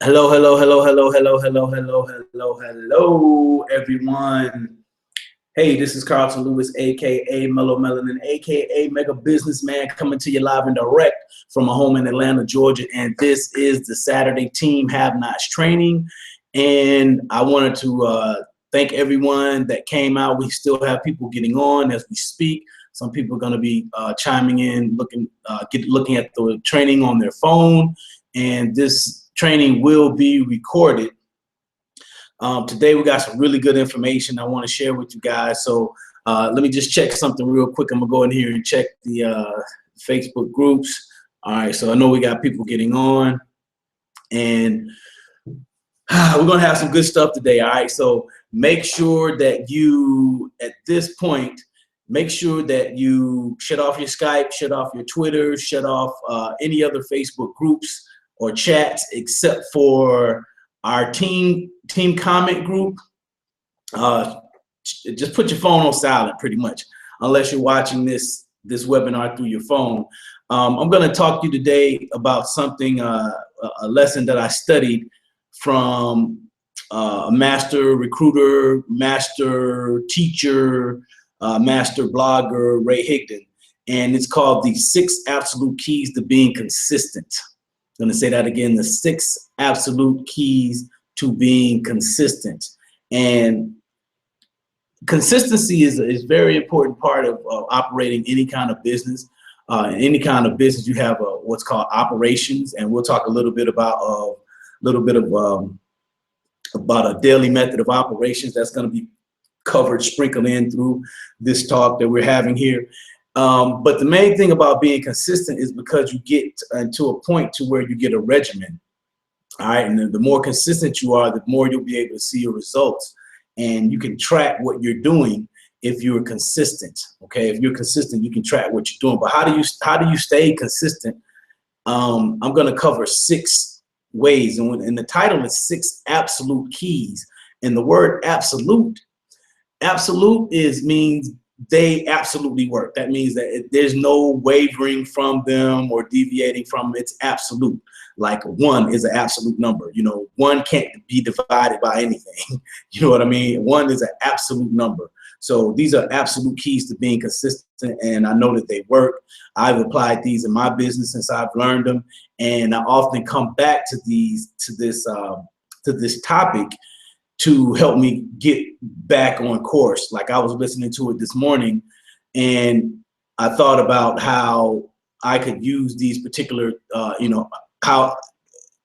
Hello, hello, hello, hello, hello, hello, hello, hello, hello, everyone. Hey, this is Carlton Lewis, aka Mellow Melanin, aka Mega Businessman, coming to you live and direct from a home in Atlanta, Georgia. And this is the Saturday Team HaveKnot training. And I wanted to thank everyone that came out. We still have people getting on as we speak. Some people are going to be chiming in, looking at the training on their phone. And this training will be recorded. Today we got some really good information I want to share with you guys. So let me just check something real quick. I'm gonna go in here and check the Facebook groups. All right, so I know we got people getting on, and we're gonna have some good stuff today. All right, so make sure that you, at this point, make sure that you shut off your Skype, shut off your Twitter, shut off any other Facebook groups or chats except for our team comment group. Just put your phone on silent pretty much, unless you're watching this webinar through your phone. I'm going to talk to you today about something, a lesson that I studied from a master recruiter, master teacher, master blogger, Ray Higdon. And it's called the 6 Absolute Keys to Being Consistent. I'm going to say that again, the 6 absolute keys to being consistent. And consistency is a very important part of operating any kind of business. In any kind of business, you have what's called operations, and we'll talk a little bit about a daily method of operations that's going to be covered, sprinkled in through this talk that we're having here. But the main thing about being consistent is because you get to a point to where you get a regimen. All right, and the more consistent you are, the more you'll be able to see your results, and you can track what you're doing if you're consistent. Okay, if you're consistent, you can track what you're doing. But how do you stay consistent? I'm going to cover 6 ways, and the title is 6 Absolute Keys. And the word absolute means they absolutely work. That means that there's no wavering from them or deviating from them. It's absolute. Like 1 is an absolute number. You know, 1 can't be divided by anything. You know what I mean? 1 is an absolute number. So these are absolute keys to being consistent, and I know that they work. I've applied these in my business since I've learned them, and I often come back to this topic to help me get back on course. Like I was listening to it this morning, and I thought about how I could use these particular, how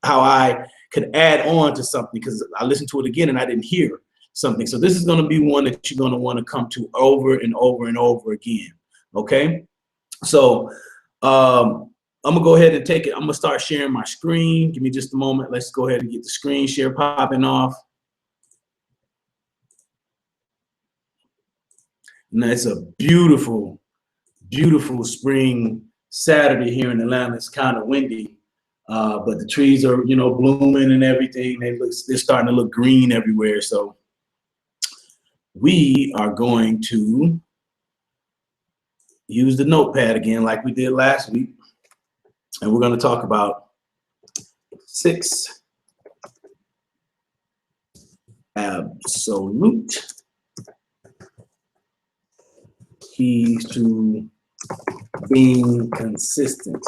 I could add on to something, because I listened to it again and I didn't hear something. So this is going to be one that you're going to want to come to over and over and over again. Okay, so I'm gonna go ahead and take it. I'm gonna start sharing my screen. Give me just a moment. Let's go ahead and get the screen share popping off. And it's a beautiful, beautiful spring Saturday here in Atlanta. It's kind of windy, but the trees are, blooming and everything. They're starting to look green everywhere. So we are going to use the notepad again, like we did last week, and we're going to talk about 6 absolute keys to being consistent.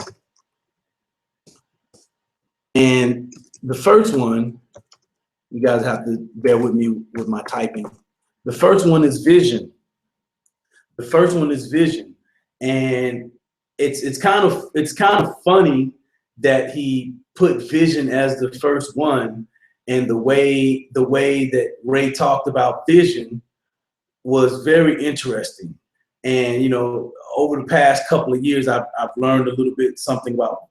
And the first one, you guys have to bear with me with my typing. The first one is vision. The first one is vision, and it's kind of funny that he put vision as the first one, and the way that Ray talked about vision was very interesting. And, over the past couple of years, I've learned a little bit something about,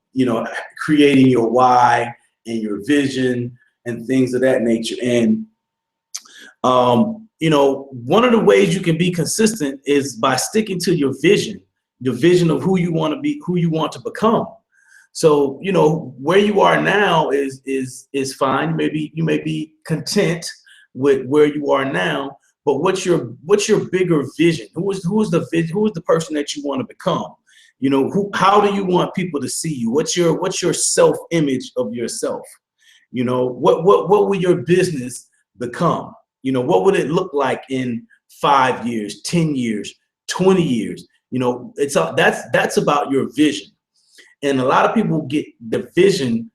creating your why and your vision and things of that nature. And, one of the ways you can be consistent is by sticking to your vision of who you want to be, who you want to become. So, where you are now is fine. You may be content with where you are now. But what's your bigger vision? Who is the person that you want to become? How do you want people to see you? What's your self-image of yourself? You know, what will your business become? You know, what would it look like in 5 years, 10 years, 20 years? You know, that's about your vision. And a lot of people get the vision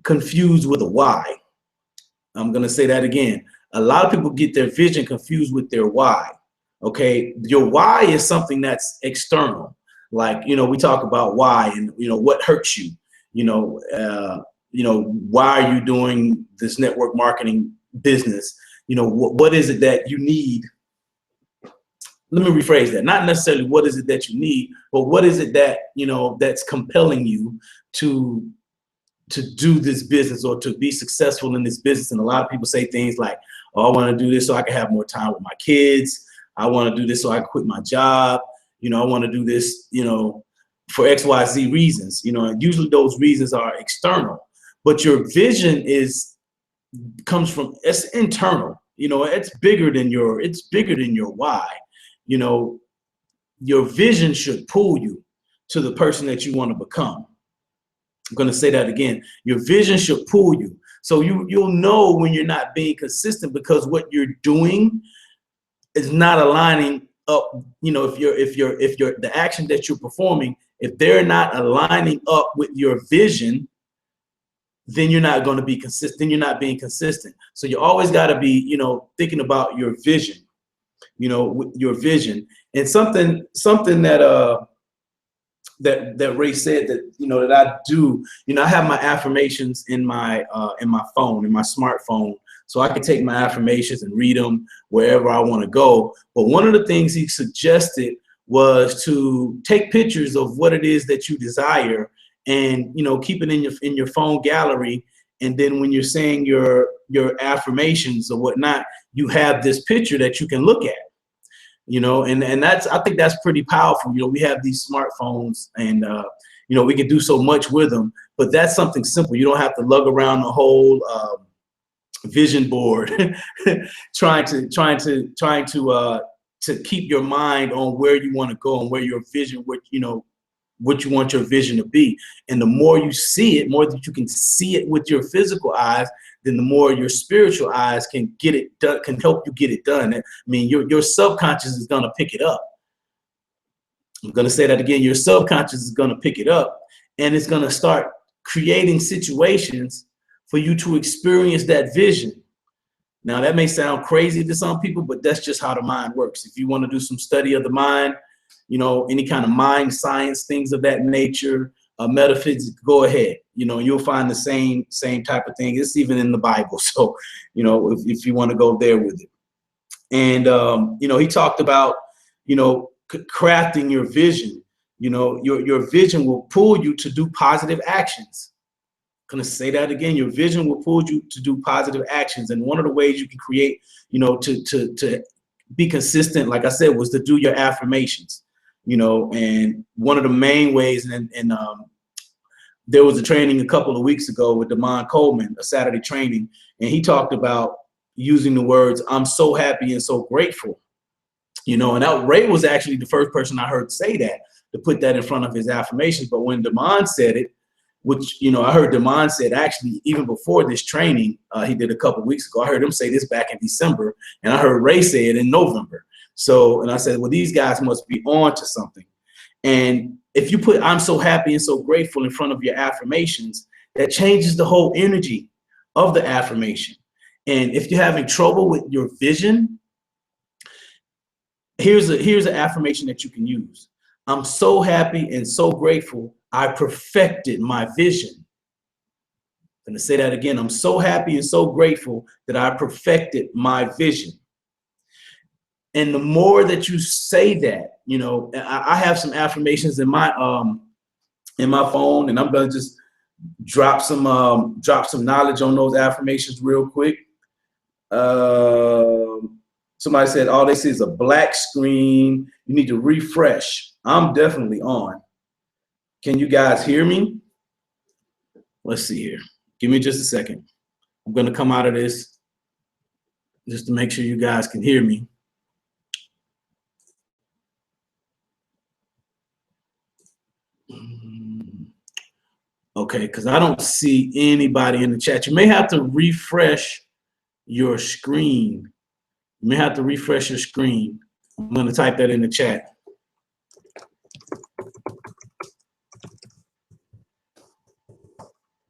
confused with a why. I'm going to say that again. A lot of people get their vision confused with their why. Okay. Your why is something that's external. Like, you know, we talk about why and, you know, what hurts you, you know, why are you doing this network marketing business? You know, what is it that you need? Let me rephrase that. Not necessarily what is it that you need, but what is it that, you know, that's compelling you to do this business or to be successful in this business. And a lot of people say things like, oh, I want to do this so I can have more time with my kids. I want to do this so I can quit my job. You know, I want to do this, you know, for XYZ reasons, you know, and usually those reasons are external, but your vision comes from, it's internal, you know, it's bigger than your why. You know, your vision should pull you to the person that you want to become. I'm going to say that again. Your vision should pull you. So you'll know when you're not being consistent, because what you're doing is not aligning up. You know, if the action that you're performing, if they're not aligning up with your vision, then you're not going to be consistent. Then you're not being consistent. So you always got to be, you know, thinking about your vision, you know, with your vision. And something that Ray said that, you know, that I do, you know, I have my affirmations in my phone, in my smartphone, so I can take my affirmations and read them wherever I want to go. But one of the things he suggested was to take pictures of what it is that you desire, and, you know, keep it in your phone gallery. And then when you're saying your affirmations or whatnot, you have this picture that you can look at. You know, and I think that's pretty powerful. You know, we have these smartphones, and you know, we can do so much with them, but that's something simple. You don't have to lug around the whole vision board trying to keep your mind on where you want to go and where your vision, what you want your vision to be. And the more you see it, more that you can see it with your physical eyes, then the more your spiritual eyes can get it done, can help you get it done. I mean, your subconscious is going to pick it up. I'm going to say that again. Your subconscious is going to pick it up, and it's going to start creating situations for you to experience that vision. Now, that may sound crazy to some people, but that's just how the mind works. If you want to do some study of the mind, you know, any kind of mind science, things of that nature, metaphysics, go ahead. You know, you'll find the same type of thing. It's even in the Bible. So, you know, if you want to go there with it. And, you know, he talked about, you know, crafting your vision. You know, your vision will pull you to do positive actions. I'm going to say that again. Your vision will pull you to do positive actions. And one of the ways you can create, you know, to be consistent, like I said, was to do your affirmations. You know, and one of the main ways, and there was a training a couple of weeks ago with Damon Coleman, a Saturday training, and he talked about using the words, I'm so happy and so grateful. You know, and Ray was actually the first person I heard say that, to put that in front of his affirmations. But when Damon said it, which, you know, I heard Damon said actually even before this training he did a couple of weeks ago, I heard him say this back in December, and I heard Ray say it in November. So, and I said, well, these guys must be on to something. And if you put I'm so happy and so grateful in front of your affirmations, that changes the whole energy of the affirmation. And if you're having trouble with your vision, here's an affirmation that you can use. I'm so happy and so grateful I perfected my vision. I'm going to say that again. I'm so happy and so grateful that I perfected my vision. And the more that you say that, you know, I have some affirmations in my phone, and I'm gonna just drop some knowledge on those affirmations real quick. Somebody said all they see is a black screen. You need to refresh. I'm definitely on. Can you guys hear me? Let's see here. Give me just a second. I'm gonna come out of this just to make sure you guys can hear me. Okay, because I don't see anybody in the chat. You may have to refresh your screen. You may have to refresh your screen. I'm going to type that in the chat.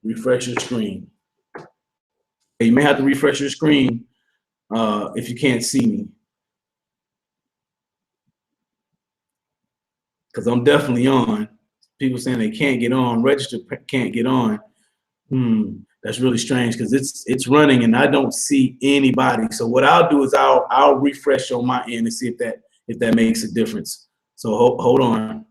Refresh your screen. You may have to refresh your screen if you can't see me. Because I'm definitely on. People saying they can't get on, register can't get on. That's really strange because it's running and I don't see anybody. So what I'll do is I'll refresh on my end and see if that makes a difference. So hold on.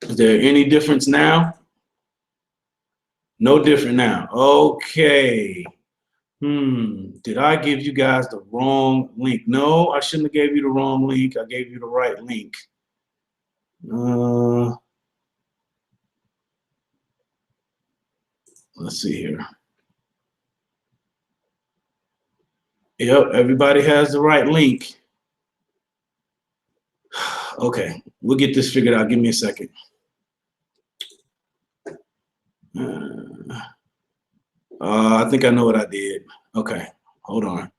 Is there any difference now? No different now. Okay. Did I give you guys the wrong link? No, I shouldn't have gave you the wrong link. I gave you the right link. Let's see here. Yep, everybody has the right link. Okay, we'll get this figured out. Give me a second. I think I know what I did. Okay, hold on.